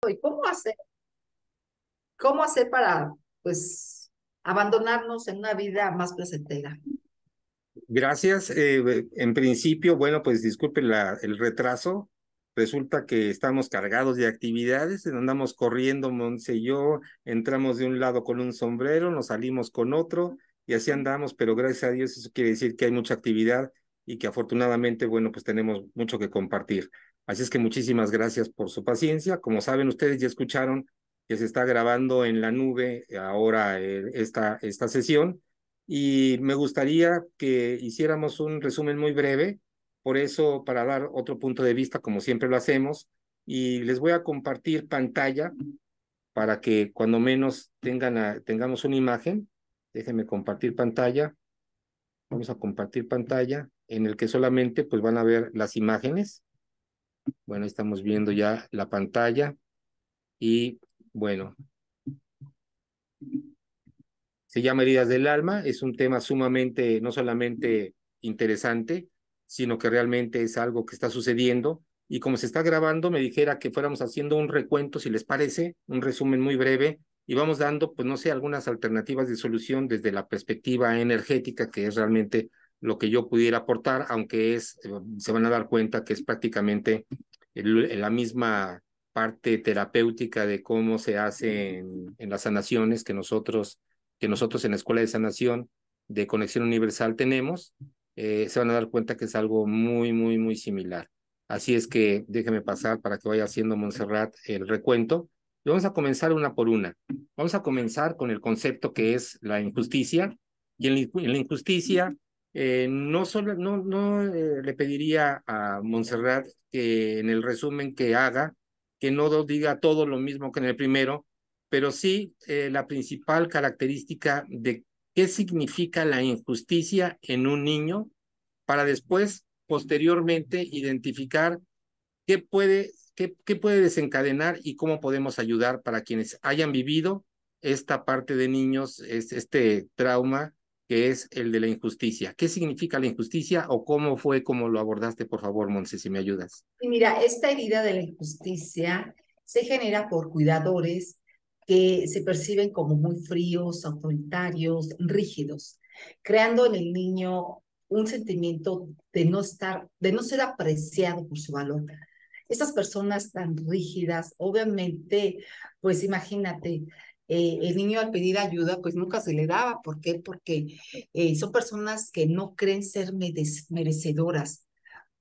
¿Y cómo hacer para, pues, abandonarnos en una vida más placentera? Gracias. En principio, bueno, pues disculpe el retraso. Resulta que estamos cargados de actividades, andamos corriendo, Monse y yo, entramos de un lado con un sombrero, nos salimos con otro y así andamos, pero gracias a Dios eso quiere decir que hay mucha actividad y que afortunadamente, bueno, pues tenemos mucho que compartir. Así es que muchísimas gracias por su paciencia. Como saben, ustedes ya escucharon que se está grabando en la nube ahora esta sesión y me gustaría que hiciéramos un resumen muy breve, por eso para dar otro punto de vista, como siempre lo hacemos, y les voy a compartir pantalla para que cuando menos tengamos una imagen. Déjenme compartir pantalla. Vamos a compartir pantalla en el que solamente pues van a ver las imágenes. Bueno, estamos viendo ya la pantalla y bueno, se llama Heridas del Alma, es un tema sumamente, no solamente interesante, sino que realmente es algo que está sucediendo. Y como se está grabando, me dijera que fuéramos haciendo un recuento, si les parece, un resumen muy breve, y vamos dando, pues no sé, algunas alternativas de solución desde la perspectiva energética, que es realmente lo que yo pudiera aportar, aunque se van a dar cuenta que es prácticamente la misma parte terapéutica de cómo se hace en las sanaciones que nosotros en la Escuela de Sanación de Conexión Universal tenemos. Se van a dar cuenta que es algo muy, muy, muy similar. Así es que déjeme pasar para que vaya haciendo Montserrat el recuento. Y vamos a comenzar una por una. Vamos a comenzar con el concepto que es la injusticia. Y en la injusticia, no le pediría a Montserrat que en el resumen que haga, que no diga todo lo mismo que en el primero, pero sí la principal característica de qué significa la injusticia en un niño para después, posteriormente, identificar qué puede desencadenar y cómo podemos ayudar para quienes hayan vivido esta parte de niños, este trauma que es el de la injusticia. ¿Qué significa la injusticia o cómo fue como lo abordaste, por favor, Monse, si me ayudas? Y mira, esta herida de la injusticia se genera por cuidadores que se perciben como muy fríos, autoritarios, rígidos, creando en el niño un sentimiento de no ser apreciado por su valor. Estas personas tan rígidas, obviamente, pues imagínate, el niño al pedir ayuda, pues nunca se le daba. ¿Por qué? Porque son personas que no creen ser merecedoras,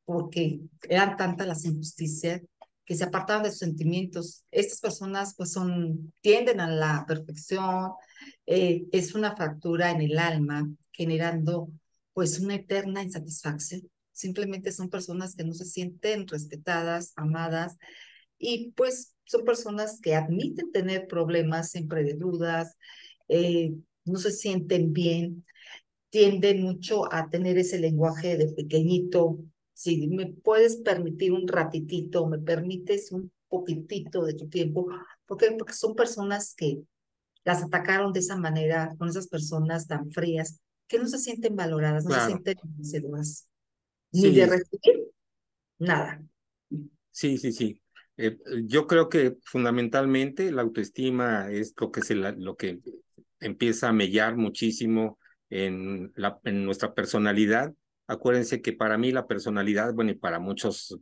porque eran tantas las injusticias que se apartaban de sus sentimientos. Estas personas pues tienden a la perfección, es una fractura en el alma, generando pues una eterna insatisfacción. Simplemente son personas que no se sienten respetadas, amadas, y pues son personas que admiten tener problemas siempre de dudas, no se sienten bien, tienden mucho a tener ese lenguaje de pequeñito. Si me puedes permitir un ratitito, me permites un poquitito de tu tiempo. ¿Por qué? Porque son personas que las atacaron de esa manera, con esas personas tan frías, que no se sienten valoradas, no se Claro, sienten merecedoras, ni de sí, recibir nada. sí, sí, sí. Yo creo que fundamentalmente la autoestima es lo que empieza a mellar muchísimo en nuestra personalidad. Acuérdense que para mí la personalidad, bueno, y para muchas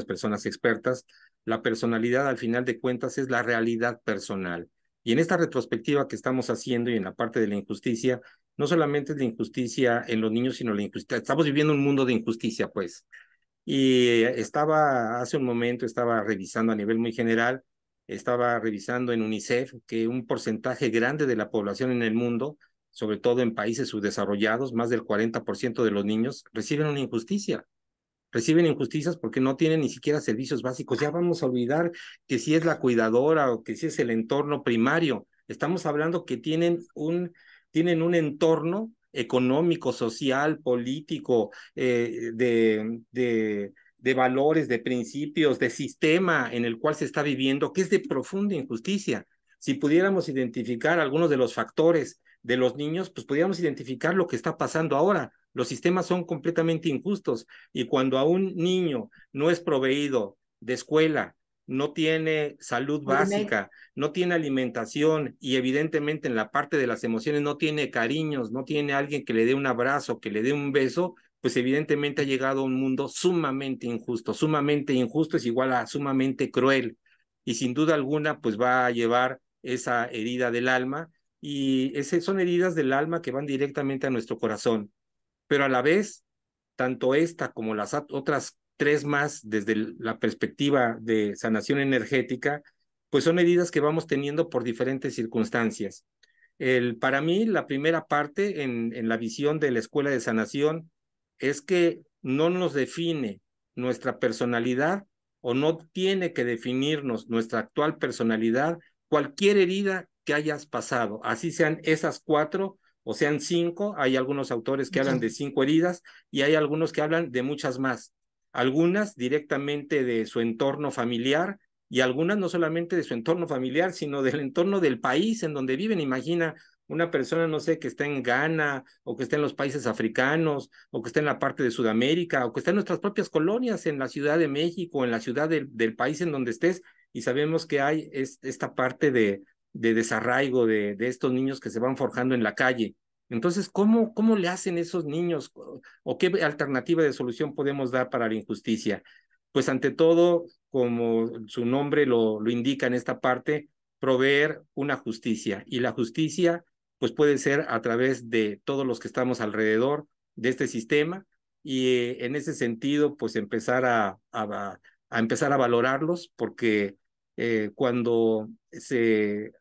personas expertas, la personalidad al final de cuentas es la realidad personal. Y en esta retrospectiva que estamos haciendo y en la parte de la injusticia, no solamente es la injusticia en los niños, sino la injusticia. Estamos viviendo un mundo de injusticia, pues. Y hace un momento, estaba revisando a nivel muy general, estaba revisando en UNICEF que un porcentaje grande de la población en el mundo, sobre todo en países subdesarrollados, más del 40% de los niños reciben una injusticia. Reciben injusticias porque no tienen ni siquiera servicios básicos. Ya vamos a olvidar que si es la cuidadora o que si es el entorno primario. Estamos hablando que tienen un entorno económico, social, político, de valores, de principios, de sistema en el cual se está viviendo, que es de profunda injusticia. Si pudiéramos identificar algunos de los factores de los niños, pues podríamos identificar lo que está pasando ahora. Los sistemas son completamente injustos y cuando a un niño no es proveído de escuela, no tiene salud básica, no tiene alimentación y evidentemente en la parte de las emociones no tiene cariños, no tiene alguien que le dé un abrazo, que le dé un beso, pues evidentemente ha llegado a un mundo sumamente injusto es igual a sumamente cruel y sin duda alguna pues va a llevar esa herida del alma y son heridas del alma que van directamente a nuestro corazón, pero a la vez, tanto esta como las otras tres más desde la perspectiva de sanación energética, pues son heridas que vamos teniendo por diferentes circunstancias. Para mí, la primera parte en la visión de la escuela de sanación es que no nos define nuestra personalidad o no tiene que definirnos nuestra actual personalidad cualquier herida que hayas pasado, así sean esas cuatro o sean cinco. Hay algunos autores que hablan de 5 heridas y hay algunos que hablan de muchas más, algunas directamente de su entorno familiar y algunas no solamente de su entorno familiar, sino del entorno del país en donde viven. Imagina una persona, no sé, que está en Ghana o que está en los países africanos o que está en la parte de Sudamérica o que está en nuestras propias colonias, en la Ciudad de México, en la ciudad del país en donde estés y sabemos que hay esta parte de desarraigo de estos niños que se van forjando en la calle. Entonces, ¿cómo le hacen esos niños o qué alternativa de solución podemos dar para la injusticia? Pues ante todo, como su nombre lo indica en esta parte, proveer una justicia. Y la justicia, pues puede ser a través de todos los que estamos alrededor de este sistema y en ese sentido, pues empezar a empezar a valorarlos, porque cuando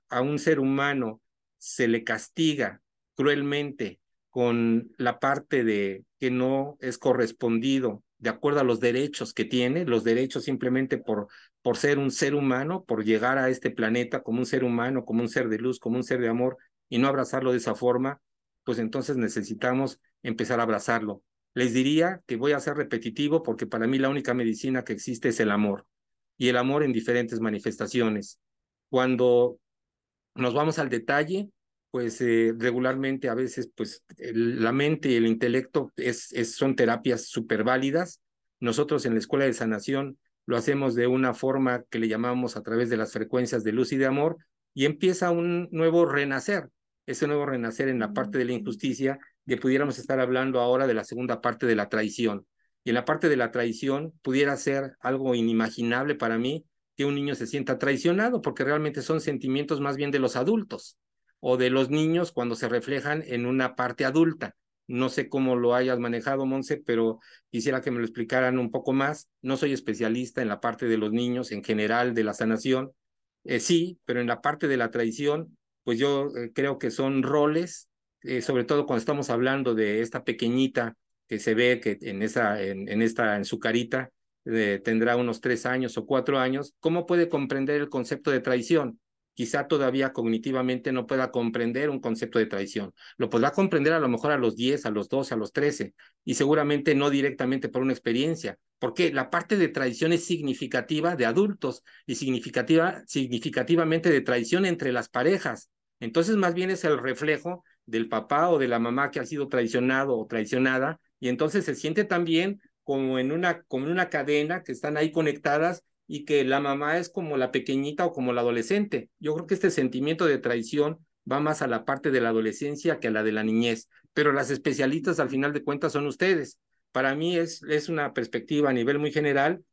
a un ser humano se le castiga cruelmente con la parte de que no es correspondido de acuerdo a los derechos que tiene, los derechos simplemente por ser un ser humano, por llegar a este planeta como un ser humano, como un ser de luz, como un ser de amor, y no abrazarlo de esa forma, pues entonces necesitamos empezar a abrazarlo. Les diría que voy a ser repetitivo porque para mí la única medicina que existe es el amor, y el amor en diferentes manifestaciones. Cuando nos vamos al detalle, pues regularmente a veces pues la mente y el intelecto son terapias súper válidas. Nosotros en la Escuela de Sanación lo hacemos de una forma que le llamamos a través de las frecuencias de luz y de amor y empieza un nuevo renacer, ese nuevo renacer en la parte de la injusticia, que pudiéramos estar hablando ahora de la segunda parte de la traición. Y en la parte de la traición pudiera ser algo inimaginable para mí que un niño se sienta traicionado, porque realmente son sentimientos más bien de los adultos o de los niños cuando se reflejan en una parte adulta. No sé cómo lo hayas manejado, Monse, pero quisiera que me lo explicaran un poco más. No soy especialista en la parte de los niños en general de la sanación. Sí, pero en la parte de la traición, pues yo creo que son roles, sobre todo cuando estamos hablando de esta pequeñita que se ve que en su carita, tendrá unos 3 años o 4 años, ¿cómo puede comprender el concepto de traición? Quizá todavía cognitivamente no pueda comprender un concepto de traición. Lo podrá comprender a lo mejor a los 10, a los 12, a los 13, y seguramente no directamente por una experiencia, porque la parte de traición es significativa de adultos y significativamente de traición entre las parejas. Entonces, más bien es el reflejo del papá o de la mamá que ha sido traicionado o traicionada, y entonces se siente también como en una cadena que están ahí conectadas y que la mamá es como la pequeñita o como la adolescente. Yo creo que este sentimiento de traición va más a la parte de la adolescencia que a la de la niñez, pero las especialistas al final de cuentas son ustedes. Para mí es una perspectiva a nivel muy general,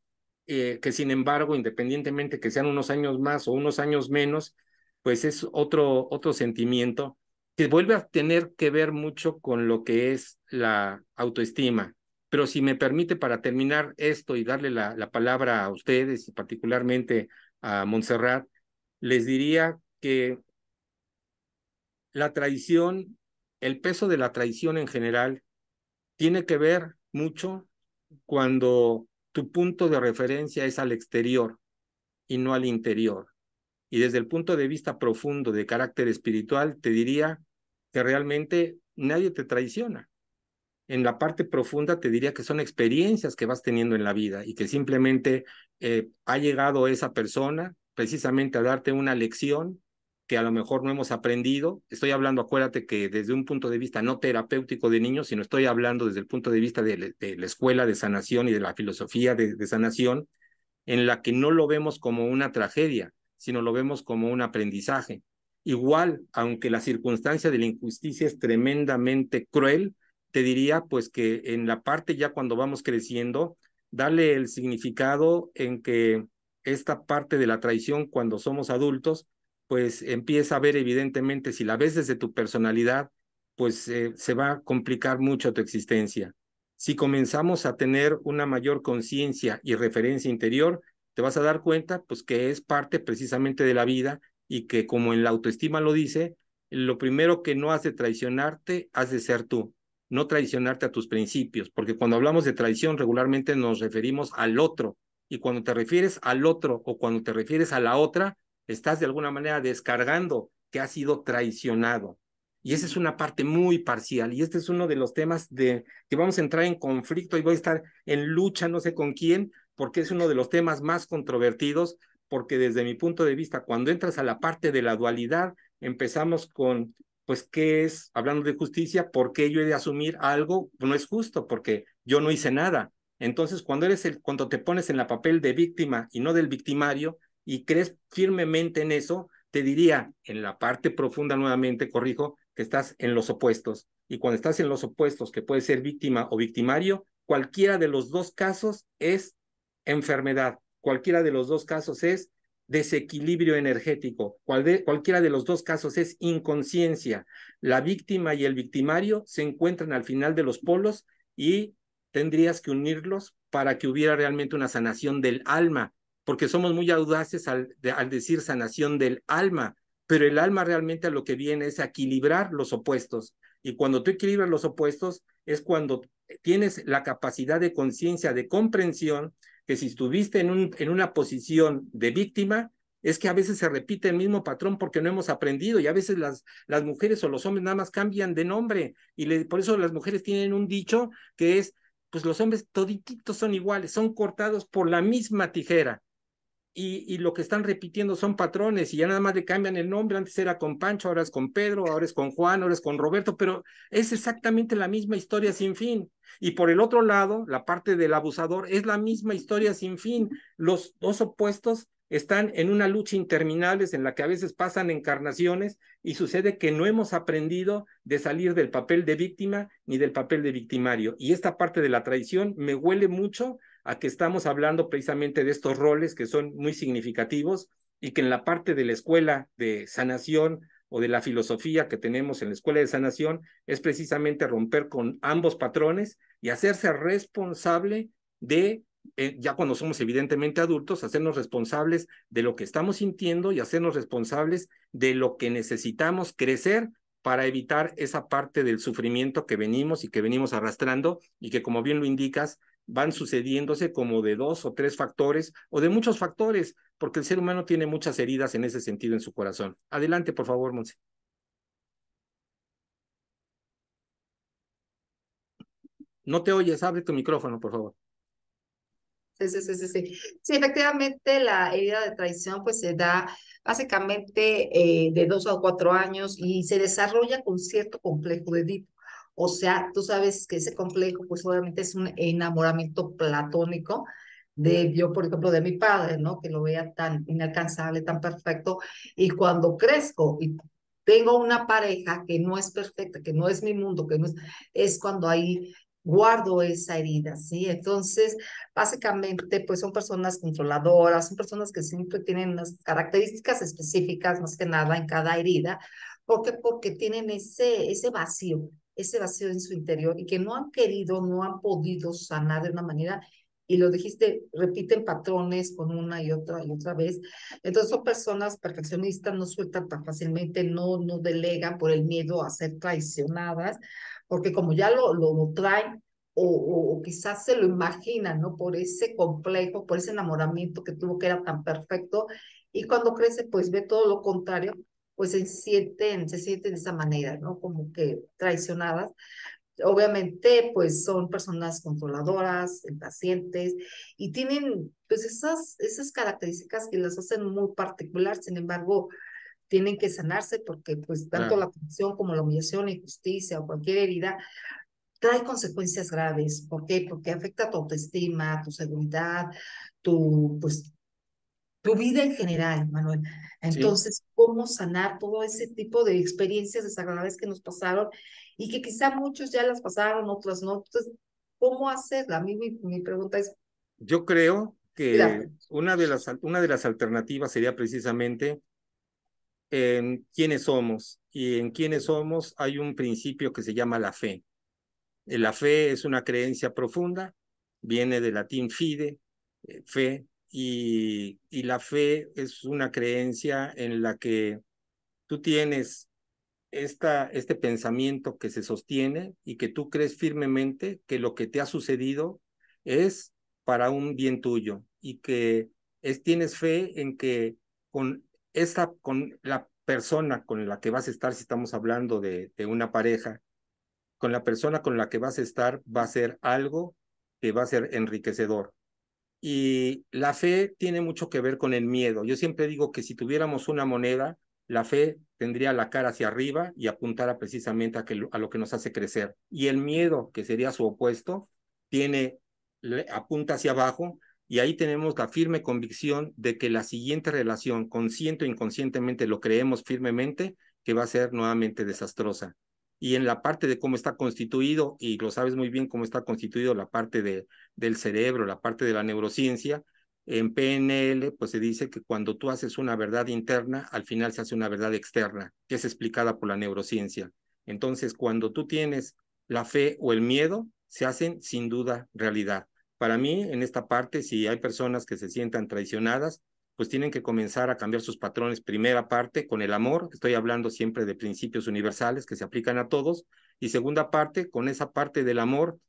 que sin embargo, independientemente que sean unos años más o unos años menos, pues es otro sentimiento que vuelve a tener que ver mucho con lo que es la autoestima. Pero si me permite, para terminar esto y darle la palabra a ustedes y particularmente a Montserrat, les diría que la traición, el peso de la traición en general, tiene que ver mucho cuando tu punto de referencia es al exterior y no al interior. Y desde el punto de vista profundo de carácter espiritual, te diría que realmente nadie te traiciona. En la parte profunda te diría que son experiencias que vas teniendo en la vida y que simplemente ha llegado esa persona precisamente a darte una lección que a lo mejor no hemos aprendido. Estoy hablando, acuérdate que desde un punto de vista no terapéutico de niños, sino estoy hablando desde el punto de vista de la escuela de sanación y de la filosofía de sanación. en la que no lo vemos como una tragedia, sino lo vemos como un aprendizaje. Igual, aunque la circunstancia de la injusticia es tremendamente cruel, te diría pues que en la parte ya cuando vamos creciendo, darle el significado en que esta parte de la traición cuando somos adultos, pues empieza a ver evidentemente, si la ves desde tu personalidad, pues se va a complicar mucho tu existencia. Si comenzamos a tener una mayor conciencia y referencia interior, te vas a dar cuenta pues que es parte precisamente de la vida y que como en la autoestima lo dice, lo primero que no has de traicionarte, has de ser tú, no traicionarte a tus principios, porque cuando hablamos de traición regularmente nos referimos al otro, y cuando te refieres al otro o cuando te refieres a la otra, estás de alguna manera descargando que has sido traicionado. Y esa es una parte muy parcial, y este es uno de los temas de que vamos a entrar en conflicto y voy a estar en lucha, no sé con quién, porque es uno de los temas más controvertidos, porque desde mi punto de vista, cuando entras a la parte de la dualidad, empezamos con, pues, ¿qué es, hablando de justicia, por qué yo he de asumir algo? No es justo, porque yo no hice nada. Entonces, cuando te pones en la papel de víctima y no del victimario, y crees firmemente en eso, te diría, en la parte profunda nuevamente, corrijo, que estás en los opuestos. Y cuando estás en los opuestos, que puede ser víctima o victimario, cualquiera de los dos casos es enfermedad, cualquiera de los dos casos es desequilibrio energético, cualquiera de los dos casos es inconsciencia. La víctima y el victimario se encuentran al final de los polos y tendrías que unirlos para que hubiera realmente una sanación del alma, porque somos muy audaces al decir sanación del alma, pero el alma realmente a lo que viene es a equilibrar los opuestos. Y cuando tú equilibras los opuestos es cuando tienes la capacidad de conciencia, de comprensión, que si estuviste en una posición de víctima, es que a veces se repite el mismo patrón porque no hemos aprendido y a veces las mujeres o los hombres nada más cambian de nombre y por eso las mujeres tienen un dicho que es, pues los hombres todititos son iguales, son cortados por la misma tijera y lo que están repitiendo son patrones y ya nada más le cambian el nombre, antes era con Pancho, ahora es con Pedro, ahora es con Juan, ahora es con Roberto, pero es exactamente la misma historia sin fin. Y por el otro lado, la parte del abusador es la misma historia sin fin. Los dos opuestos están en una lucha interminable en la que a veces pasan encarnaciones y sucede que no hemos aprendido de salir del papel de víctima ni del papel de victimario. Y esta parte de la traición me huele mucho a que estamos hablando precisamente de estos roles que son muy significativos y que en la parte de la escuela de sanación o de la filosofía que tenemos en la escuela de sanación es precisamente romper con ambos patrones y hacerse responsable de, ya cuando somos evidentemente adultos, hacernos responsables de lo que estamos sintiendo y hacernos responsables de lo que necesitamos crecer para evitar esa parte del sufrimiento que venimos y que venimos arrastrando y que, como bien lo indicas, van sucediéndose como de 2 o 3 factores o de muchos factores, porque el ser humano tiene muchas heridas en ese sentido en su corazón. Adelante, por favor, Monse. No te oyes, abre tu micrófono, por favor. Sí, sí, sí, sí, sí. Sí, efectivamente, la herida de traición pues se da básicamente de 2 a 4 años y se desarrolla con cierto complejo de Edipo. O sea, tú sabes que ese complejo pues obviamente es un enamoramiento platónico de yo, por ejemplo, de mi padre, ¿no? Que lo veía tan inalcanzable, tan perfecto. Y cuando crezco y tengo una pareja que no es perfecta, que no es mi mundo, que no es cuando ahí guardo esa herida, ¿sí? Entonces básicamente, pues son personas controladoras, son personas que siempre tienen unas características específicas, más que nada en cada herida. ¿Por qué? Porque tienen ese vacío en su interior y que no han querido, no han podido sanar de una manera. Y lo dijiste, repiten patrones con una y otra vez. Entonces son personas perfeccionistas, no sueltan tan fácilmente, no delegan por el miedo a ser traicionadas, porque como ya lo traen, o quizás se lo imaginan, ¿no? Por ese complejo, por ese enamoramiento que tuvo que era tan perfecto, y cuando crece, pues ve todo lo contrario, pues se sienten de esa manera, ¿no? Como que traicionadas. Obviamente, pues son personas controladoras, impacientes, y tienen, pues, esas características que las hacen muy particular. Sin embargo, tienen que sanarse porque, pues, tanto Claro. la corrupción como la humillación, la injusticia o cualquier herida trae consecuencias graves. ¿Por qué? Porque afecta tu autoestima, tu seguridad, tu, pues, tu vida en general, Manuel. Sí, Entonces, ¿cómo sanar todo ese tipo de experiencias desagradables que nos pasaron y que quizá muchos ya las pasaron, otros no? Entonces, ¿cómo hacerla? A mí mi pregunta es, yo creo que cuídate. una de las alternativas sería precisamente en quiénes somos. Y en quiénes somos hay un principio que se llama la fe. La fe es una creencia profunda, viene del latín fide, fe, y la fe es una creencia en la que tú tienes este pensamiento que se sostiene y que tú crees firmemente que lo que te ha sucedido es para un bien tuyo y que tienes fe en que con con la persona con la que vas a estar, si estamos hablando de una pareja, con la persona con la que vas a estar va a ser algo que va a ser enriquecedor. Y la fe tiene mucho que ver con el miedo. Yo siempre digo que si tuviéramos una moneda, la fe tendría la cara hacia arriba y apuntara precisamente a lo que nos hace crecer. Y el miedo, que sería su opuesto, apunta hacia abajo, y ahí tenemos la firme convicción de que la siguiente relación, consciente o inconscientemente, lo creemos firmemente, que va a ser nuevamente desastrosa. Y en la parte de cómo está constituido, y lo sabes muy bien cómo está constituido la parte del cerebro, la parte de la neurociencia, en PNL, pues se dice que cuando tú haces una verdad interna, al final se hace una verdad externa, que es explicada por la neurociencia. Entonces, cuando tú tienes la fe o el miedo, se hacen sin duda realidad. Para mí, en esta parte, si hay personas que se sientan traicionadas, pues tienen que comenzar a cambiar sus patrones. Primera parte, con el amor, estoy hablando siempre de principios universales que se aplican a todos, y segunda parte, con esa parte del amor,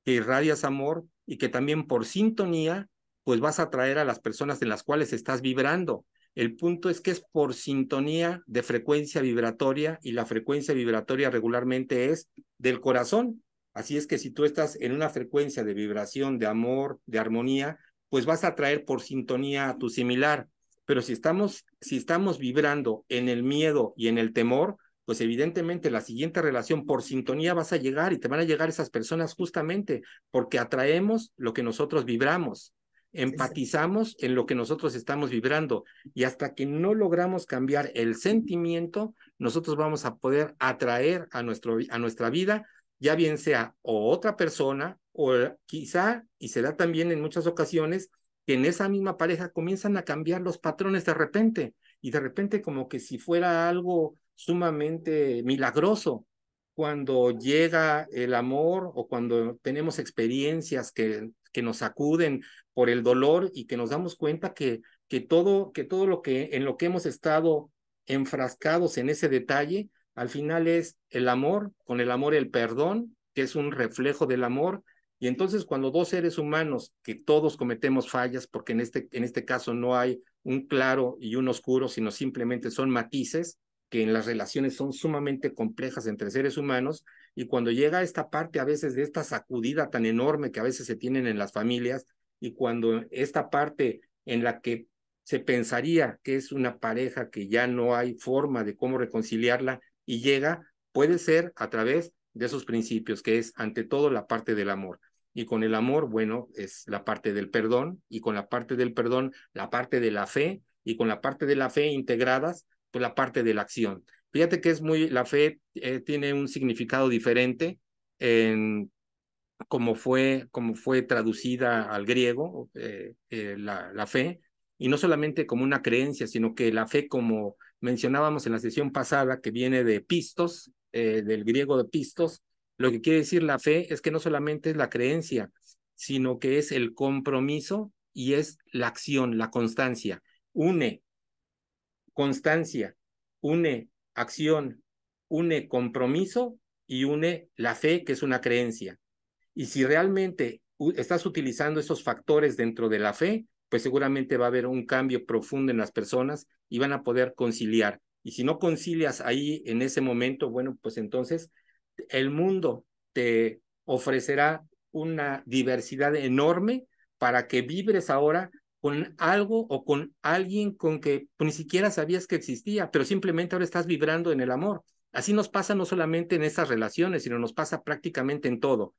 que irradias amor y que también por sintonía, pues vas a atraer a las personas en las cuales estás vibrando. El punto es que es por sintonía de frecuencia vibratoria, y la frecuencia vibratoria regularmente es del corazón. Así es que si tú estás en una frecuencia de vibración, de amor, de armonía, pues vas a atraer por sintonía a tu similar. Pero si estamos vibrando en el miedo y en el temor, pues evidentemente la siguiente relación por sintonía vas a llegar, y te van a llegar esas personas justamente porque atraemos lo que nosotros vibramos, Sí, sí. empatizamos en lo que nosotros estamos vibrando, y hasta que no logramos cambiar el sentimiento, nosotros vamos a poder atraer a nuestra vida, ya bien sea o otra persona, o quizá, y se da también en muchas ocasiones, que en esa misma pareja comienzan a cambiar los patrones de repente, y de repente como que si fuera algo sumamente milagroso. Cuando llega el amor o cuando tenemos experiencias que nos sacuden por el dolor, y que nos damos cuenta que todo lo que en lo que hemos estado enfrascados en ese detalle, al final es el amor, con el amor el perdón, que es un reflejo del amor. Y entonces cuando dos seres humanos, que todos cometemos fallas, porque en este caso no hay un claro y un oscuro, sino simplemente son matices, que en las relaciones son sumamente complejas entre seres humanos, y cuando llega esta parte a veces de esta sacudida tan enorme que a veces se tienen en las familias, y cuando esta parte en la que se pensaría que es una pareja que ya no hay forma de cómo reconciliarla, y llega, puede ser a través de esos principios, que es ante todo la parte del amor. Y con el amor, bueno, es la parte del perdón, y con la parte del perdón, la parte de la fe, y con la parte de la fe integradas, pues la parte de la acción. Fíjate que la fe tiene un significado diferente en como fue traducida al griego, la fe, y no solamente como una creencia, sino que la fe, como mencionábamos en la sesión pasada, que viene de pistos, del griego de pistos, lo que quiere decir la fe es que no solamente es la creencia, sino que es el compromiso y es la acción, la constancia. Une constancia, une acción, une compromiso y une la fe, que es una creencia. Y si realmente estás utilizando esos factores dentro de la fe, pues seguramente va a haber un cambio profundo en las personas y van a poder conciliar. Y si no concilias ahí en ese momento, bueno, pues entonces el mundo te ofrecerá una diversidad enorme para que vibres ahora con algo o con alguien con que ni siquiera sabías que existía, pero simplemente ahora estás vibrando en el amor. Así nos pasa no solamente en esas relaciones, sino nos pasa prácticamente en todo.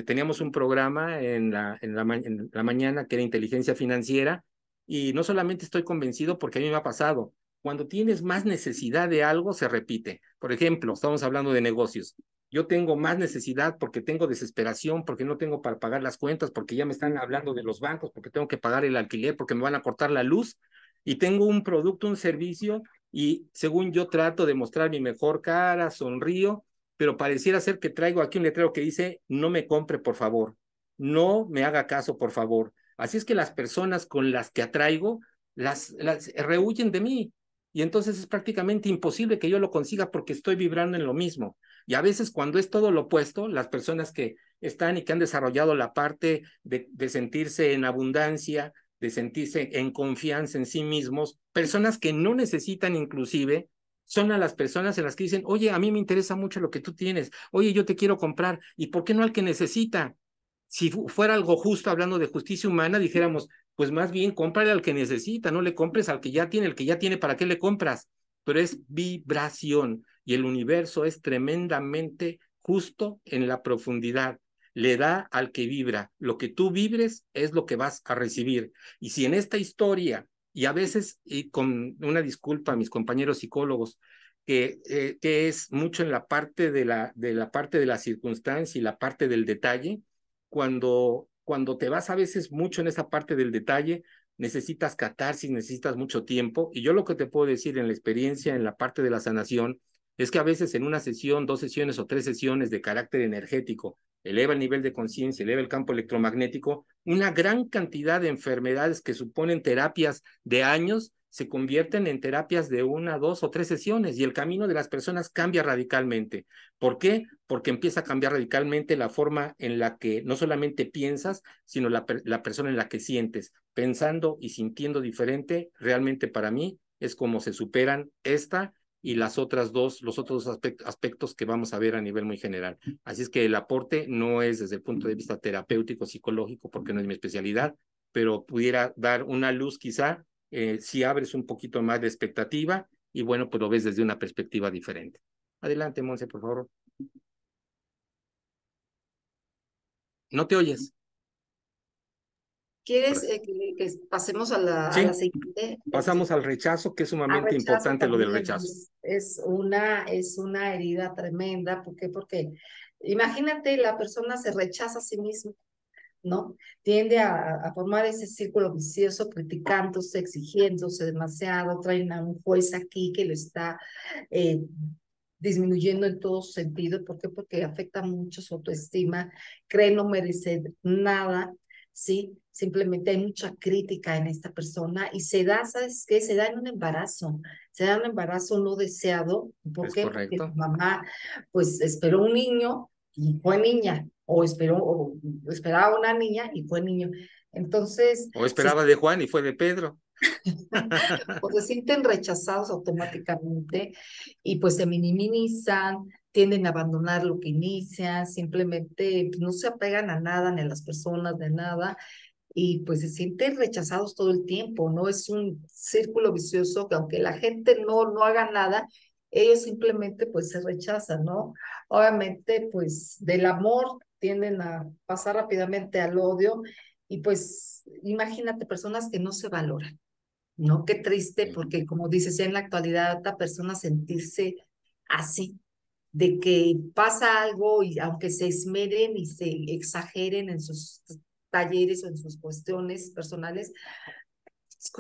Teníamos un programa en la mañana que era inteligencia financiera y no solamente estoy convencido porque a mí me ha pasado. Cuando tienes más necesidad de algo, se repite. Por ejemplo, estamos hablando de negocios. Yo tengo más necesidad porque tengo desesperación, porque no tengo para pagar las cuentas, porque ya me están hablando de los bancos, porque tengo que pagar el alquiler, porque me van a cortar la luz y tengo un producto, un servicio y según yo trato de mostrar mi mejor cara, sonrío, pero pareciera ser que traigo aquí un letrero que dice, no me compre, por favor, no me haga caso, por favor. Así es que las personas con las que atraigo las rehuyen de mí. Y entonces es prácticamente imposible que yo lo consiga porque estoy vibrando en lo mismo. Y a veces cuando es todo lo opuesto, las personas que están y que han desarrollado la parte de sentirse en abundancia, de sentirse en confianza en sí mismos, personas que no necesitan inclusive, son a las personas en las que dicen, oye, a mí me interesa mucho lo que tú tienes, oye, yo te quiero comprar, ¿y por qué no al que necesita? Si fuera algo justo, hablando de justicia humana, dijéramos, pues más bien cómprale al que necesita, no le compres al que ya tiene, el que ya tiene, ¿para qué le compras? Pero es vibración y el universo es tremendamente justo en la profundidad. Le da al que vibra. Lo que tú vibres es lo que vas a recibir. Y si en esta historia, y a veces, y con una disculpa a mis compañeros psicólogos, que es mucho en la parte de la parte de la circunstancia y la parte del detalle, cuando te vas a veces mucho en esa parte del detalle, necesitas catarsis, necesitas mucho tiempo. Y yo lo que te puedo decir en la experiencia, en la parte de la sanación, es que a veces en una sesión, 2 sesiones o 3 sesiones de carácter energético, eleva el nivel de conciencia, eleva el campo electromagnético, una gran cantidad de enfermedades que suponen terapias de años se convierten en terapias de 1, 2 o 3 sesiones y el camino de las personas cambia radicalmente. ¿Por qué? Porque empieza a cambiar radicalmente la forma en la que no solamente piensas, sino la persona en la que sientes. Pensando y sintiendo diferente, realmente para mí es como se superan esta y los otros dos aspectos que vamos a ver a nivel muy general. Así es que el aporte no es desde el punto de vista terapéutico, psicológico, porque no es mi especialidad, pero pudiera dar una luz quizá si abres un poquito más de expectativa y bueno, pues lo ves desde una perspectiva diferente. Adelante, Monse, por favor. No te oyes. ¿Quieres que pasemos a la Sí, siguiente? pasamos al rechazo, que es Al sumamente rechazo importante lo del también rechazo. es una herida tremenda. ¿Por qué? Porque imagínate, la persona se rechaza a sí misma, ¿no? Tiende a formar ese círculo vicioso, criticándose, exigiéndose demasiado, traen a un juez aquí que lo está eh, disminuyendo en todo sentido. ¿Por qué? Porque afecta mucho su autoestima, cree no merecer nada, ¿sí? Simplemente hay mucha crítica en esta persona y se da, ¿sabes qué? Se da en un embarazo, se da un embarazo no deseado. ¿Por Es qué? Porque correcto. su mamá, pues, esperó un niño y fue niña, o esperaba una niña y fue niño. Entonces, O esperaba de Juan y fue de Pedro. o se sienten rechazados automáticamente y pues se minimizan, tienden a abandonar lo que inician, simplemente pues, no se apegan a nada, ni a las personas, de nada, y pues se sienten rechazados todo el tiempo, ¿no? Es un círculo vicioso que aunque la gente no haga nada, ellos simplemente pues se rechazan, ¿no? Obviamente pues del amor tienden a pasar rápidamente al odio y pues imagínate personas que no se valoran. No, qué triste, Sí, porque como dices, ya en la actualidad, esta persona sentirse así, de que pasa algo y aunque se esmeren y se exageren en sus talleres o en sus cuestiones personales,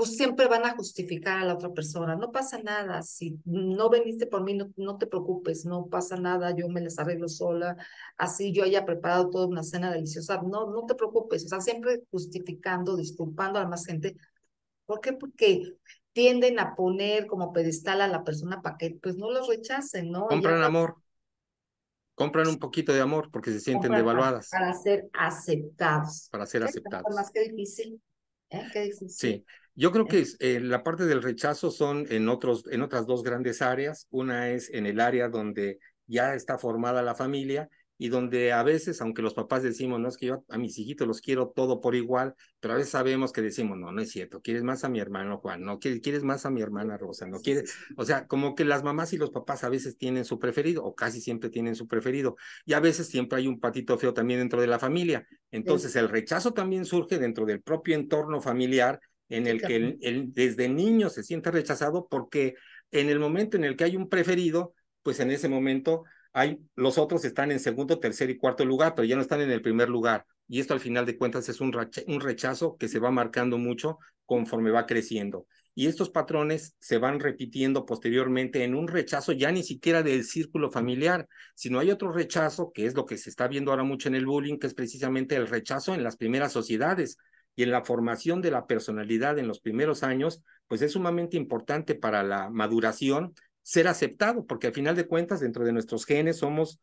siempre van a justificar a la otra persona. No pasa nada, si no viniste por mí, no te preocupes, no pasa nada, yo me las arreglo sola, así yo haya preparado toda una cena deliciosa, no te preocupes, o sea, siempre justificando, disculpando a la más gente. ¿Por qué? Porque tienden a poner como pedestal a la persona para que pues no los rechacen, ¿no? Y ya compran amor, compran un poquito de amor porque se sienten compran devaluadas para ser aceptados. para ser ¿Qué? Más aceptados. que difícil, ¿eh? Qué difícil. Sí, yo creo ¿Eh? que la parte del rechazo son en otras dos grandes áreas. Una es en el área donde ya está formada la familia y donde a veces, aunque los papás decimos, no, es que yo a mis hijitos los quiero todo por igual, pero a veces sabemos que decimos, no, no es cierto, quieres más a mi hermano Juan, no, quieres más a mi hermana Rosa, no quieres, o sea, como que las mamás y los papás a veces tienen su preferido, o casi siempre tienen su preferido, y a veces siempre hay un patito feo también dentro de la familia. Entonces, el rechazo también surge dentro del propio entorno familiar, en Sí, el que desde niño se siente rechazado, porque en el momento en el que hay un preferido, pues en ese momento los otros están en segundo, tercer y cuarto lugar, pero ya no están en el primer lugar. Y esto al final de cuentas es un rechazo que se va marcando mucho conforme va creciendo. Y estos patrones se van repitiendo posteriormente en un rechazo ya ni siquiera del círculo familiar, sino hay otro rechazo, que es lo que se está viendo ahora mucho en el bullying, que es precisamente el rechazo en las primeras sociedades y en la formación de la personalidad en los primeros años, pues es sumamente importante para la maduración ser aceptado, porque al final de cuentas, dentro de nuestros genes somos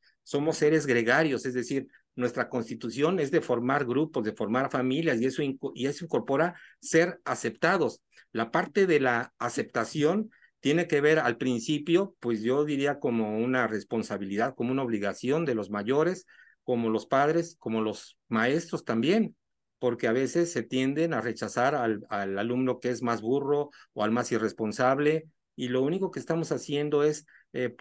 seres gregarios, es decir, nuestra constitución es de formar grupos, de formar familias, y eso incorpora ser aceptados. La parte de la aceptación tiene que ver al principio, pues yo diría como una responsabilidad, como una obligación de los mayores, como los padres, como los maestros también, porque a veces se tienden a rechazar al alumno que es más burro o al más irresponsable, y lo único que estamos haciendo es,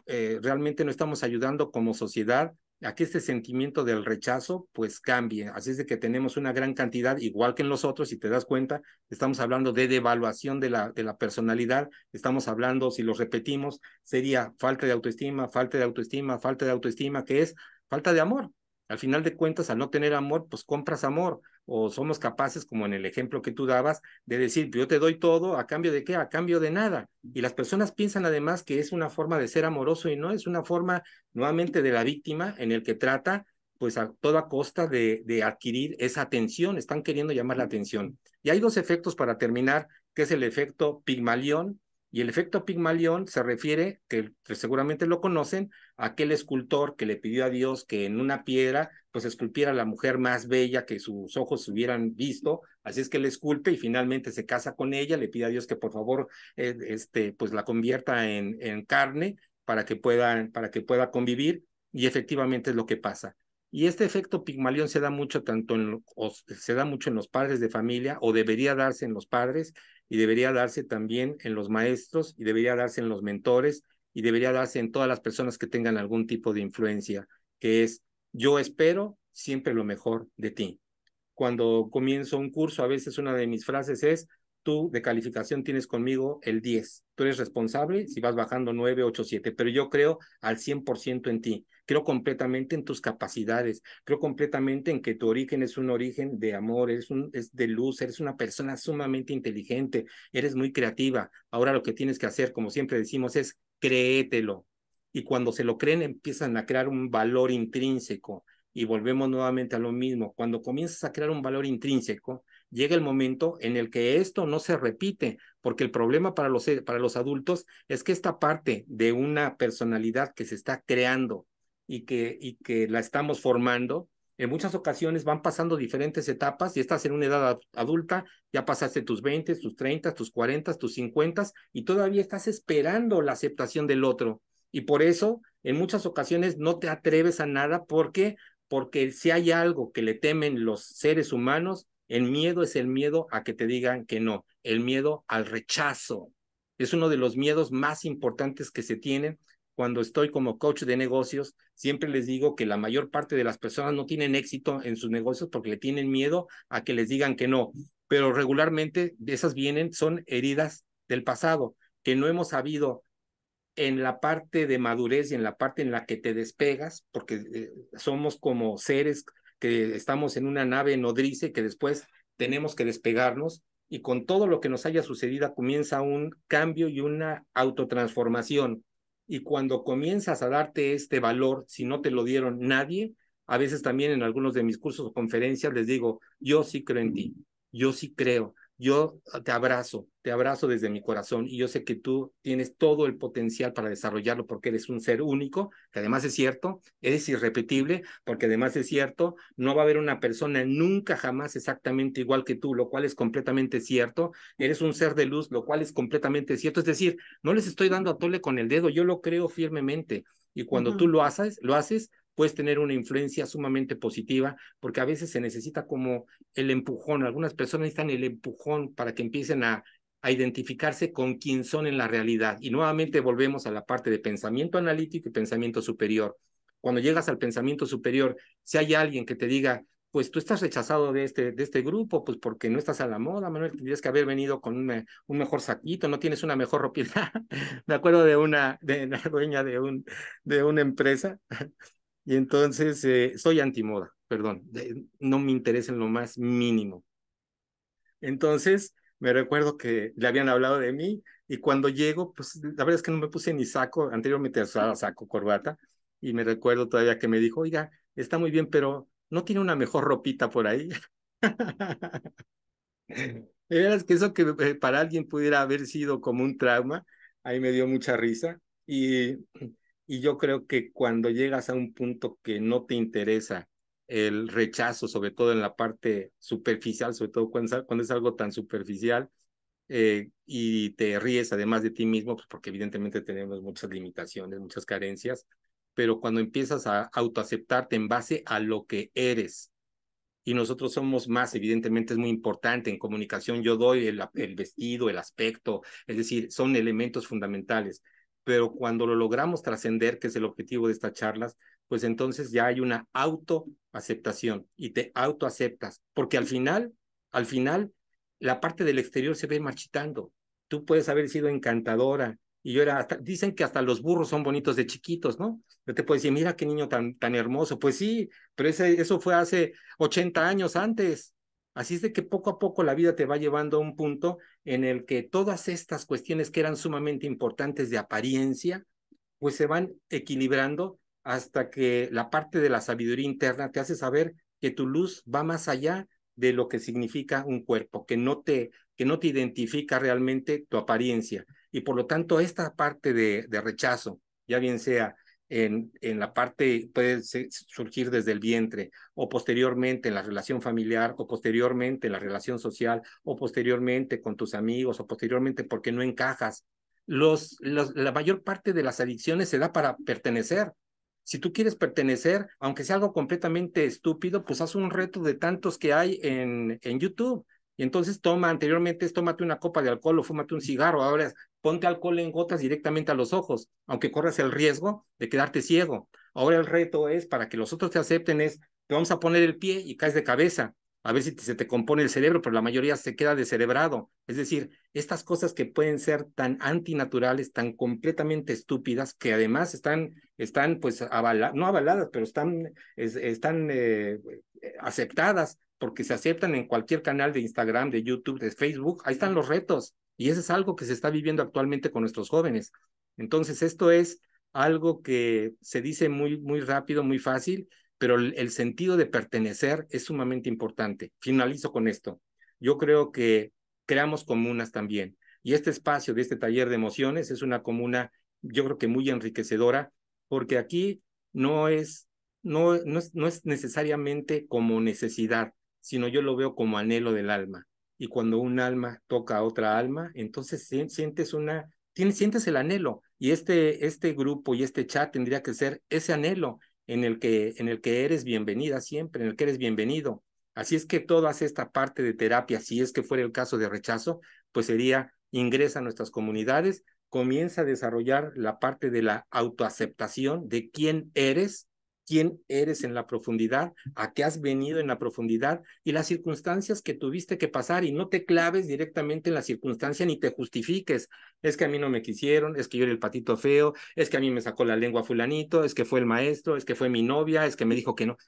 realmente no estamos ayudando como sociedad a que este sentimiento del rechazo pues cambie. Así es de que tenemos una gran cantidad, igual que en los otros, si te das cuenta, estamos hablando de devaluación de la personalidad, estamos hablando, si lo repetimos, sería falta de autoestima, falta de autoestima, falta de autoestima, que es falta de amor. Al final de cuentas, al no tener amor, pues compras amor, o somos capaces, como en el ejemplo que tú dabas, de decir, yo te doy todo, ¿a cambio de qué? A cambio de nada. Y las personas piensan además que es una forma de ser amoroso, y no, es una forma nuevamente de la víctima, en el que trata pues a toda costa de adquirir esa atención, están queriendo llamar la atención. Y hay dos efectos para terminar, que es el efecto Pigmalión, y el efecto Pigmalión se refiere, que seguramente lo conocen, a aquel escultor que le pidió a Dios que en una piedra pues esculpiera a la mujer más bella que sus ojos hubieran visto, así es que le esculpe y finalmente se casa con ella, le pide a Dios que por favor pues la convierta en carne para que pueda convivir, y efectivamente es lo que pasa. Y este efecto Pigmalión se da mucho se da mucho en los padres de familia, o debería darse en los padres, y debería darse también en los maestros, y debería darse en los mentores, y debería darse en todas las personas que tengan algún tipo de influencia, que es: yo espero siempre lo mejor de ti. Cuando comienzo un curso, a veces una de mis frases es: tú de calificación tienes conmigo el 10, tú eres responsable si vas bajando 9, 8, 7, pero yo creo al 100% en ti, creo completamente en tus capacidades, creo completamente en que tu origen es un origen de amor, es de luz, eres una persona sumamente inteligente, eres muy creativa. Ahora lo que tienes que hacer, como siempre decimos, es créetelo. Y cuando se lo creen, empiezan a crear un valor intrínseco. Y volvemos nuevamente a lo mismo. Cuando comienzas a crear un valor intrínseco, llega el momento en el que esto no se repite, porque el problema para los adultos es que esta parte de una personalidad que se está creando y que la estamos formando, en muchas ocasiones van pasando diferentes etapas, y estás en una edad adulta, ya pasaste tus 20, tus 30, tus 40, tus 50, y todavía estás esperando la aceptación del otro. Y por eso, en muchas ocasiones no te atreves a nada, porque si hay algo que le temen los seres humanos, el miedo es el miedo a que te digan que no, el miedo al rechazo. Es uno de los miedos más importantes que se tienen. Cuando estoy como coach de negocios, siempre les digo que la mayor parte de las personas no tienen éxito en sus negocios porque le tienen miedo a que les digan que no, pero regularmente de esas son heridas del pasado, que no hemos sabido en la parte de madurez y en la parte en la que te despegas, porque somos como seres que estamos en una nave nodriza, que después tenemos que despegarnos, y con todo lo que nos haya sucedido comienza un cambio y una autotransformación. Y cuando comienzas a darte este valor, si no te lo dieron nadie, a veces también en algunos de mis cursos o conferencias les digo: yo sí creo en ti, yo sí creo, yo te abrazo desde mi corazón, y yo sé que tú tienes todo el potencial para desarrollarlo, porque eres un ser único, que además es cierto, eres irrepetible, porque además es cierto, no va a haber una persona nunca jamás exactamente igual que tú, lo cual es completamente cierto. Eres un ser de luz, lo cual es completamente cierto. Es decir, no les estoy dando a tole con el dedo, yo lo creo firmemente. Y cuando tú lo haces, puedes tener una influencia sumamente positiva, porque a veces se necesita como el empujón. Algunas personas necesitan el empujón para que empiecen a identificarse con quién son en la realidad. Y nuevamente volvemos a la parte de pensamiento analítico y pensamiento superior. Cuando llegas al pensamiento superior, si hay alguien que te diga, pues tú estás rechazado de este grupo, pues porque no estás a la moda, Manuel, tendrías que haber venido con un mejor saquito, no tienes una mejor ropita. Me acuerdo de la dueña de una empresa, y entonces soy antimoda, perdón, no me interesa en lo más mínimo. Entonces, me recuerdo que le habían hablado de mí, y cuando llego, pues la verdad es que no me puse ni saco, anteriormente usaba saco, corbata, y me recuerdo todavía que me dijo, oiga, está muy bien, pero ¿no tiene una mejor ropita por ahí? De veras que eso que para alguien pudiera haber sido como un trauma, ahí me dio mucha risa. Y yo creo que cuando llegas a un punto que no te interesa el rechazo, sobre todo en la parte superficial, sobre todo cuando es algo tan superficial, y te ríes además de ti mismo, pues porque evidentemente tenemos muchas limitaciones, muchas carencias, pero cuando empiezas a autoaceptarte en base a lo que eres, y nosotros somos más, evidentemente es muy importante en comunicación, yo doy el vestido, el aspecto, es decir, son elementos fundamentales, pero cuando lo logramos trascender, que es el objetivo de estas charlas, pues entonces ya hay una autoaceptación y te autoaceptas, porque al final, la parte del exterior se ve marchitando. Tú puedes haber sido encantadora, y yo era, dicen que hasta los burros son bonitos de chiquitos, ¿no? Yo te puedo decir, mira qué niño tan hermoso, pues sí, pero eso fue hace 80 años antes. Así es de que poco a poco la vida te va llevando a un punto en el que todas estas cuestiones que eran sumamente importantes de apariencia, pues se van equilibrando hasta que la parte de la sabiduría interna te hace saber que tu luz va más allá de lo que significa un cuerpo, que no te identifica realmente tu apariencia. Y por lo tanto, esta parte de rechazo, ya bien sea en la parte, puede surgir desde el vientre, o posteriormente en la relación familiar, o posteriormente en la relación social, o posteriormente con tus amigos, o posteriormente porque no encajas. La mayor parte de las adicciones se da para pertenecer. Si tú quieres pertenecer, aunque sea algo completamente estúpido, pues haz un reto de tantos que hay en YouTube. Y entonces anteriormente tómate una copa de alcohol o fúmate un cigarro, ahora ponte alcohol en gotas directamente a los ojos, aunque corras el riesgo de quedarte ciego. Ahora el reto es, para que los otros te acepten, te vamos a poner el pie y caes de cabeza, a ver si se te compone el cerebro, pero la mayoría se queda descerebrado. Es decir, estas cosas que pueden ser tan antinaturales, tan completamente estúpidas, que además están pues no avaladas, pero están aceptadas, porque se aceptan en cualquier canal de Instagram, de YouTube, de Facebook. Ahí están los retos, y eso es algo que se está viviendo actualmente con nuestros jóvenes. Entonces, esto es algo que se dice muy rápido, muy fácil, pero el sentido de pertenecer es sumamente importante. Finalizo con esto. Yo creo que creamos comunas también, y este espacio de este taller de emociones es una comuna, yo creo que muy enriquecedora, porque aquí no es necesariamente como necesidad, sino yo lo veo como anhelo del alma. Y cuando un alma toca a otra alma, entonces sientes el anhelo. Y este grupo y este chat tendría que ser ese anhelo en el que eres bienvenida siempre, en el que eres bienvenido. Así es que toda esta parte de terapia, si es que fuera el caso de rechazo, pues sería ingresa a nuestras comunidades, comienza a desarrollar la parte de la autoaceptación de quién eres en la profundidad, a qué has venido en la profundidad y las circunstancias que tuviste que pasar, y no te claves directamente en la circunstancia ni te justifiques. Es que a mí no me quisieron, es que yo era el patito feo, es que a mí me sacó la lengua fulanito, es que fue el maestro, es que fue mi novia, es que me dijo que no.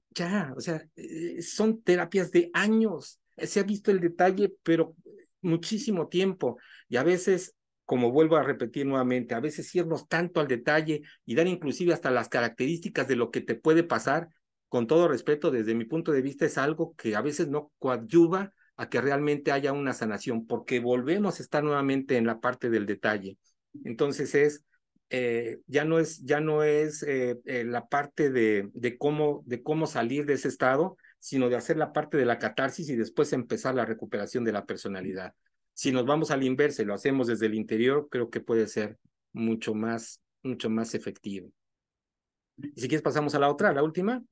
Ya, o sea, son terapias de años. Se ha visto el detalle, pero muchísimo tiempo. Y a veces, como vuelvo a repetir nuevamente, a veces irnos tanto al detalle y dar inclusive hasta las características de lo que te puede pasar, con todo respeto, desde mi punto de vista, es algo que a veces no coadyuva a que realmente haya una sanación, porque volvemos a estar nuevamente en la parte del detalle. Entonces ya no es la parte de cómo salir de ese estado, sino de hacer la parte de la catarsis y después empezar la recuperación de la personalidad. Si nos vamos al inverso y lo hacemos desde el interior, creo que puede ser mucho más efectivo. Y si quieres pasamos a la otra, a la última.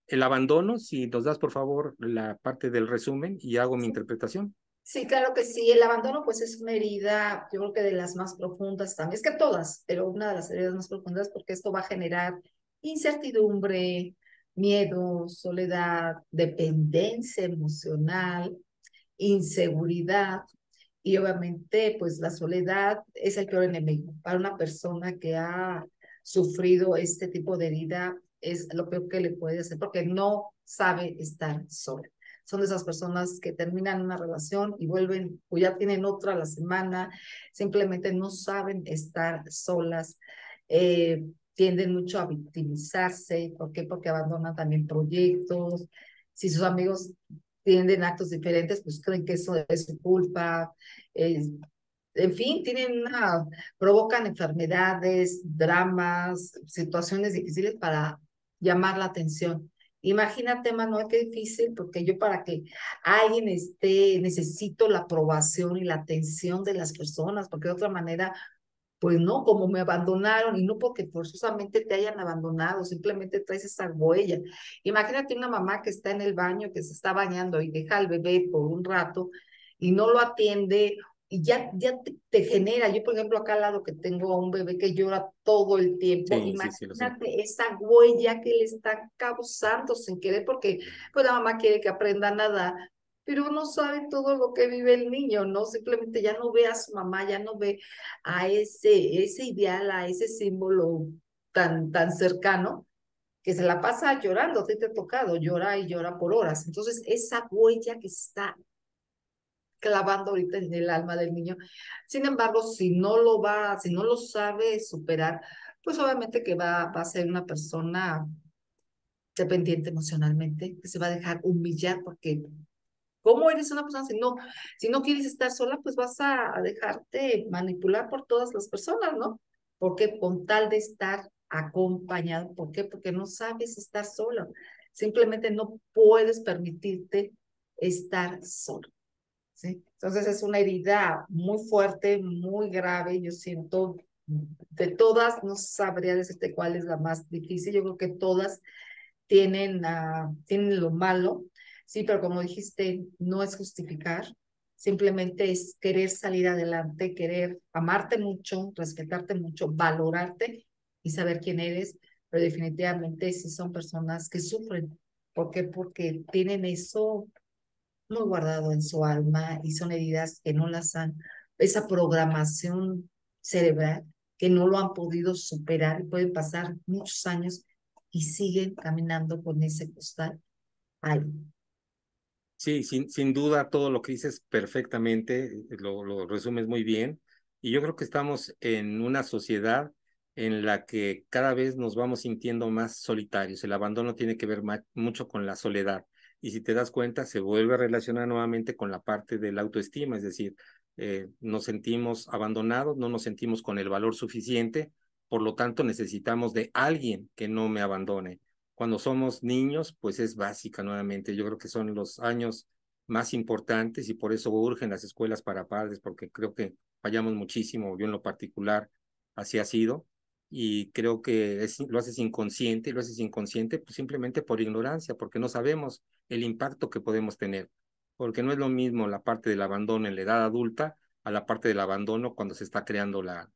El abandono, si nos das por favor la parte del resumen y hago mi interpretación. Sí, claro que sí. El abandono, pues, es una herida, yo creo que de las más profundas también. Es que todas, pero una de las heridas más profundas porque esto va a generar incertidumbre, miedo, soledad, dependencia emocional, inseguridad. Y obviamente, pues la soledad es el peor enemigo. Para una persona que ha sufrido este tipo de herida, es lo peor que le puede hacer porque no sabe estar sola. Son de esas personas que terminan una relación y vuelven o ya tienen otra a la semana, simplemente no saben estar solas. Tienden mucho a victimizarse. ¿Por qué? Porque abandonan también proyectos. Si sus amigos tienden actos diferentes, pues creen que eso es su culpa. Eh, en fin, provocan enfermedades, dramas, situaciones difíciles para llamar la atención. Imagínate, Manuel, qué difícil, porque yo para que alguien esté, necesito la aprobación y la atención de las personas, porque de otra manera pues no, como me abandonaron, y no porque forzosamente te hayan abandonado, simplemente traes esa huella. Imagínate una mamá que está en el baño, que se está bañando y deja al bebé por un rato y no lo atiende y ya te genera. Yo, por ejemplo, acá al lado que tengo a un bebé que llora todo el tiempo, Sí, sí, sí, lo sé. imagínate esa huella que le está causando sin querer, porque pues la mamá quiere que aprenda a nadar, pero no sabe todo lo que vive el niño, ¿no? Simplemente ya no ve a su mamá, ya no ve a ese ideal, a ese símbolo tan cercano, que se la pasa llorando, te ha tocado, llora y llora por horas. Entonces, esa huella que se está clavando ahorita en el alma del niño. Sin embargo, si no lo sabe superar, pues obviamente que va a ser una persona dependiente emocionalmente, que se va a dejar humillar porque ¿cómo eres una persona si no quieres estar sola, pues vas a dejarte manipular por todas las personas, ¿no? Porque con tal de estar acompañado, ¿por qué? Porque no sabes estar sola. Simplemente no puedes permitirte estar solo, ¿sí? Entonces es una herida muy fuerte, muy grave. Yo siento, de todas, no sabría decirte cuál es la más difícil. Yo creo que todas tienen lo malo, sí, pero como dijiste, no es justificar, simplemente es querer salir adelante, querer amarte mucho, respetarte mucho, valorarte y saber quién eres, pero definitivamente sí son personas que sufren. ¿Por qué? Porque tienen eso muy guardado en su alma y son heridas que no las han, esa programación cerebral que no lo han podido superar y pueden pasar muchos años y siguen caminando con ese costal ahí. Sí, sin duda todo lo que dices perfectamente, lo resumes muy bien. Y yo creo que estamos en una sociedad en la que cada vez nos vamos sintiendo más solitarios. El abandono tiene que ver mucho con la soledad. Y si te das cuenta, se vuelve a relacionar nuevamente con la parte de la autoestima, es decir, nos sentimos abandonados, no nos sentimos con el valor suficiente, por lo tanto necesitamos de alguien que no me abandone. Cuando somos niños, pues es básica nuevamente. Yo creo que son los años más importantes y por eso urgen las escuelas para padres, porque creo que fallamos muchísimo, yo en lo particular así ha sido, y creo que lo haces inconsciente pues simplemente por ignorancia, porque no sabemos el impacto que podemos tener, porque no es lo mismo la parte del abandono en la edad adulta a la parte del abandono cuando se está creando la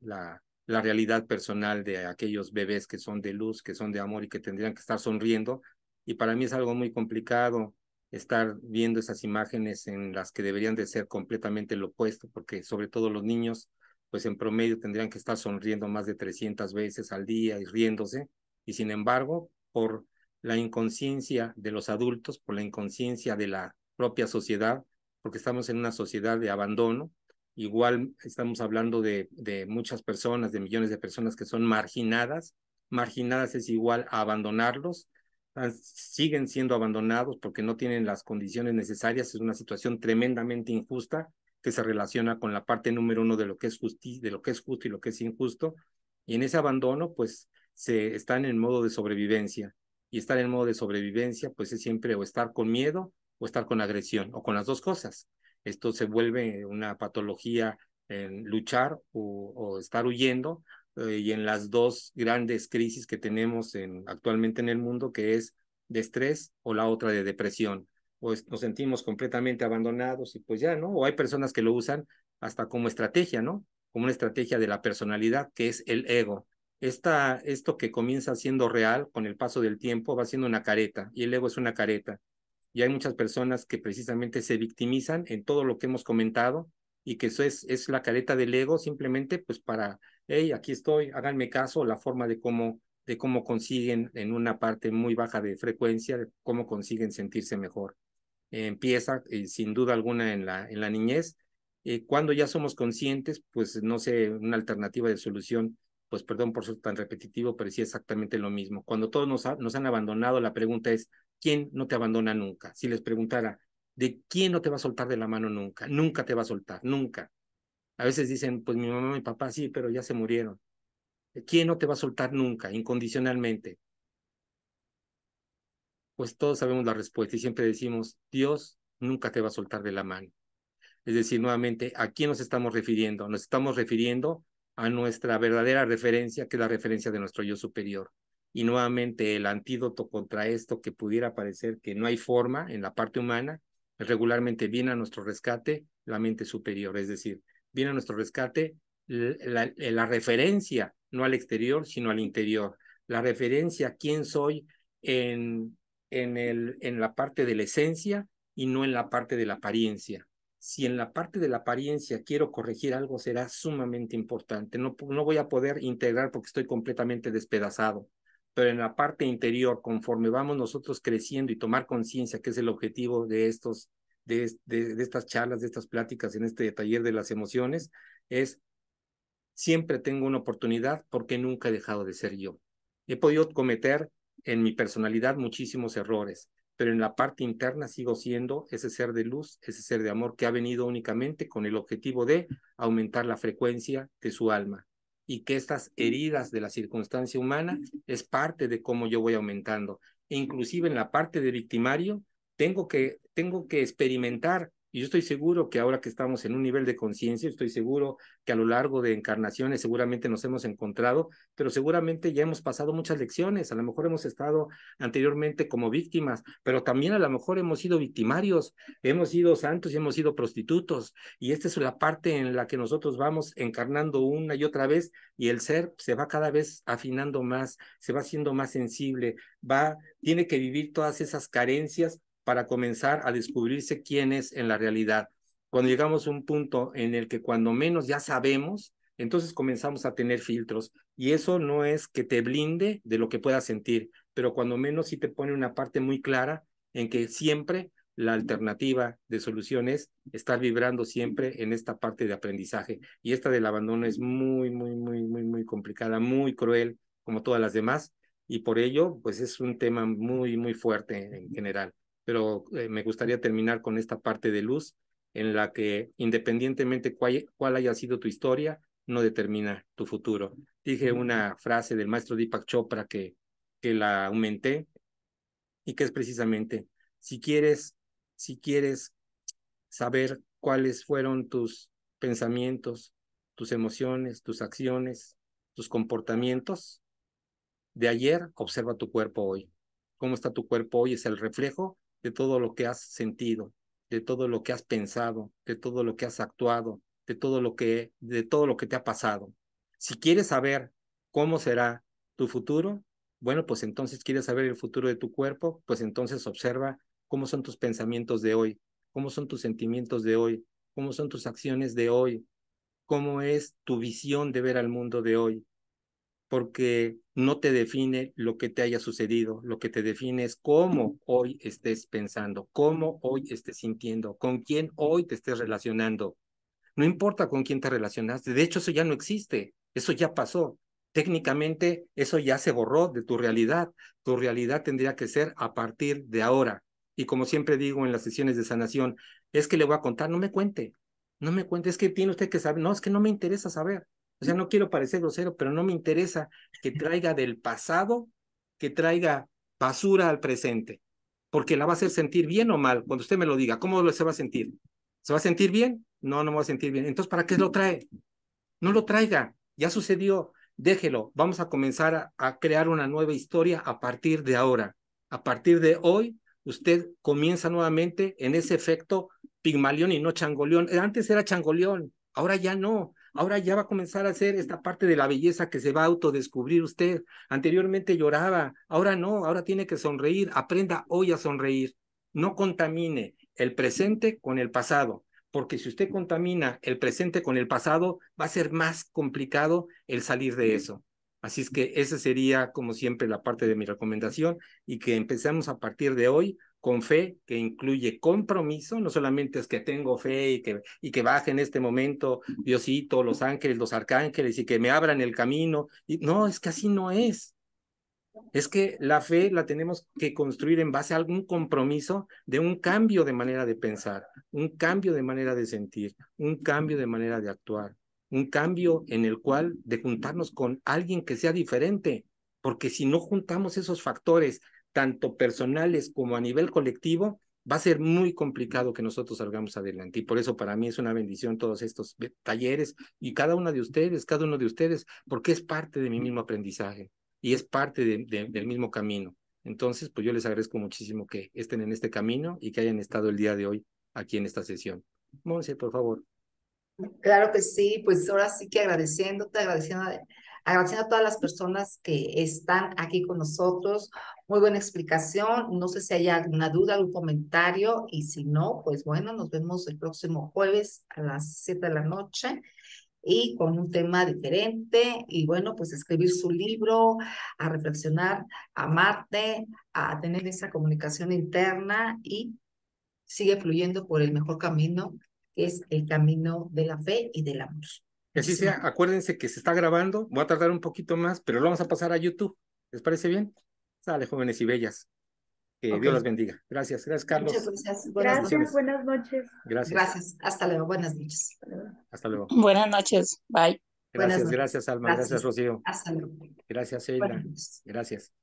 realidad personal de aquellos bebés que son de luz, que son de amor y que tendrían que estar sonriendo. Y para mí es algo muy complicado estar viendo esas imágenes en las que deberían de ser completamente lo opuesto, porque sobre todo los niños, pues en promedio tendrían que estar sonriendo más de 300 veces al día y riéndose, y sin embargo, por la inconsciencia de los adultos, por la inconsciencia de la propia sociedad, porque estamos en una sociedad de abandono. Igual estamos hablando de muchas personas, de millones de personas que son marginadas. Marginadas es igual a abandonarlos. Siguen siendo abandonados porque no tienen las condiciones necesarias. Es una situación tremendamente injusta que se relaciona con la parte número uno de lo que es de lo que es justo y lo que es injusto. Y en ese abandono, pues, se están en modo de sobrevivencia. Y estar en modo de sobrevivencia, pues, es siempre o estar con miedo o estar con agresión o con las dos cosas. Esto se vuelve una patología en luchar o estar huyendo, y en las dos grandes crisis que tenemos actualmente en el mundo, que es de estrés o la otra de depresión. Pues nos sentimos completamente abandonados y pues ya, ¿no? O hay personas que lo usan hasta como estrategia, ¿no? Como una estrategia de la personalidad, que es el ego. Esto que comienza siendo real con el paso del tiempo va siendo una careta, y el ego es una careta. Y hay muchas personas que precisamente se victimizan en todo lo que hemos comentado, y que eso es la careta del ego simplemente pues para, hey, aquí estoy, háganme caso, la forma de cómo consiguen en una parte muy baja de frecuencia, de cómo consiguen sentirse mejor. Empieza sin duda alguna en la niñez. Cuando ya somos conscientes, pues no sé, una alternativa de solución, pues perdón por ser tan repetitivo, pero sí exactamente lo mismo. Cuando todos nos han abandonado, la pregunta es, ¿quién no te abandona nunca? Si les preguntara, ¿de quién no te va a soltar de la mano nunca? Nunca te va a soltar, nunca. A veces dicen, pues mi mamá y mi papá sí, pero ya se murieron. ¿Quién no te va a soltar nunca, incondicionalmente? Pues todos sabemos la respuesta y siempre decimos, Dios nunca te va a soltar de la mano. Es decir, nuevamente, ¿a quién nos estamos refiriendo? Nos estamos refiriendo a nuestra verdadera referencia, que es la referencia de nuestro yo superior. Y nuevamente, el antídoto contra esto que pudiera parecer que no hay forma en la parte humana, regularmente viene a nuestro rescate la mente superior. Es decir, viene a nuestro rescate la referencia, no al exterior, sino al interior. La referencia a quién soy en, en la parte de la esencia y no en la parte de la apariencia. Si en la parte de la apariencia quiero corregir algo, será sumamente importante. No voy a poder integrar porque estoy completamente despedazado. Pero en la parte interior, conforme vamos nosotros creciendo y tomar conciencia, que es el objetivo de de estas charlas, de estas pláticas en este taller de las emociones, es siempre tengo una oportunidad porque nunca he dejado de ser yo. He podido cometer en mi personalidad muchísimos errores, pero en la parte interna sigo siendo ese ser de luz, ese ser de amor que ha venido únicamente con el objetivo de aumentar la frecuencia de su alma, y que estas heridas de la circunstancia humana es parte de cómo yo voy aumentando. E inclusive en la parte de victimario tengo que experimentar. Y yo estoy seguro que ahora que estamos en un nivel de conciencia, estoy seguro que a lo largo de encarnaciones seguramente nos hemos encontrado, pero seguramente ya hemos pasado muchas lecciones. A lo mejor hemos estado anteriormente como víctimas, pero también a lo mejor hemos sido victimarios, hemos sido santos y hemos sido prostitutos. Y esta es la parte en la que nosotros vamos encarnando una y otra vez, y el ser se va cada vez afinando más, se va haciendo más sensible, tiene que vivir todas esas carencias para comenzar a descubrirse quién es en la realidad. Cuando llegamos a un punto en el que cuando menos ya sabemos, entonces comenzamos a tener filtros, y eso no es que te blinde de lo que puedas sentir, pero cuando menos sí te pone una parte muy clara en que siempre la alternativa de solución es estar vibrando siempre en esta parte de aprendizaje. Y esta del abandono es muy complicada, muy cruel, como todas las demás, y por ello, pues es un tema muy fuerte en general. Pero me gustaría terminar con esta parte de luz, en la que independientemente cuál haya sido tu historia, no determina tu futuro. Dije una frase del maestro Deepak Chopra que la aumenté, y que es precisamente, si quieres, si quieres saber cuáles fueron tus pensamientos, tus emociones, tus acciones, tus comportamientos de ayer, observa tu cuerpo hoy. Cómo está tu cuerpo hoy es el reflejo de todo lo que has sentido, de todo lo que has pensado, de todo lo que has actuado, de todo lo que te ha pasado. Si quieres saber cómo será tu futuro, bueno, pues entonces quieres saber el futuro de tu cuerpo, pues entonces observa cómo son tus pensamientos de hoy, cómo son tus sentimientos de hoy, cómo son tus acciones de hoy, cómo es tu visión de ver al mundo de hoy, porque no te define lo que te haya sucedido, lo que te define es cómo hoy estés pensando, cómo hoy estés sintiendo, con quién hoy te estés relacionando. No importa con quién te relacionaste, de hecho eso ya no existe, eso ya pasó. Técnicamente eso ya se borró de tu realidad tendría que ser a partir de ahora. Y como siempre digo en las sesiones de sanación, es que le voy a contar, no me cuente, no me cuente, es que tiene usted que saber, no, es que no me interesa saber. O sea, no quiero parecer grosero, pero no me interesa que traiga del pasado, que traiga basura al presente, porque la va a hacer sentir bien o mal cuando usted me lo diga. ¿Cómo se va a sentir? ¿Se va a sentir bien? No, no me va a sentir bien. Entonces, ¿para qué lo trae? No lo traiga, ya sucedió. déjelo, vamos a comenzar a crear una nueva historia a partir de ahora. A partir de hoy, usted comienza nuevamente en ese efecto Pigmalión y no Changoleón. Antes era Changoleón, ahora ya no. Ahora ya va a comenzar a hacer esta parte de la belleza que se va a autodescubrir usted. Anteriormente lloraba, ahora no, ahora tiene que sonreír. Aprenda hoy a sonreír. No contamine el presente con el pasado, porque si usted contamina el presente con el pasado, va a ser más complicado el salir de eso. Así es que esa sería, como siempre, la parte de mi recomendación, y que empecemos a partir de hoy con fe, que incluye compromiso. No solamente es que tengo fe y que baje en este momento Diosito, los ángeles, los arcángeles, y que me abran el camino. Y no, es que así no es. Es que la fe la tenemos que construir en base a algún compromiso de un cambio de manera de pensar, un cambio de manera de sentir, un cambio de manera de actuar, un cambio en el cual de juntarnos con alguien que sea diferente, porque si no juntamos esos factores, tanto personales como a nivel colectivo, va a ser muy complicado que nosotros salgamos adelante. Y por eso para mí es una bendición todos estos talleres y cada uno de ustedes, porque es parte de mi mismo aprendizaje y es parte del mismo camino. Entonces, pues yo les agradezco muchísimo que estén en este camino y que hayan estado el día de hoy aquí en esta sesión. Monse, por favor. Claro que sí, pues ahora sí que agradeciéndote, agradeciendo a todas las personas que están aquí con nosotros. Muy buena explicación. No sé si hay alguna duda, algún comentario, y si no, pues bueno, nos vemos el próximo jueves a las 7 de la noche y con un tema diferente. Y bueno, pues escribir su libro, a reflexionar, a amarte, a tener esa comunicación interna y sigue fluyendo por el mejor camino, que es el camino de la fe y del amor. Que así Muchísimas sea, acuérdense que se está grabando, voy a tardar un poquito más, pero lo vamos a pasar a YouTube. ¿Les parece bien? Sale, jóvenes y bellas. Que Ok. Dios las bendiga. Gracias, gracias, Muchas Carlos. gracias. Buenas noches. Gracias, Bendiciones. buenas noches. Gracias. Gracias. Hasta luego. Buenas noches. Hasta luego. Buenas noches. Bye. Buenas Gracias, noches. gracias, Alma. Gracias, Gracias. Rocío. Hasta luego. Gracias, Buenas Sheila. noches. Gracias.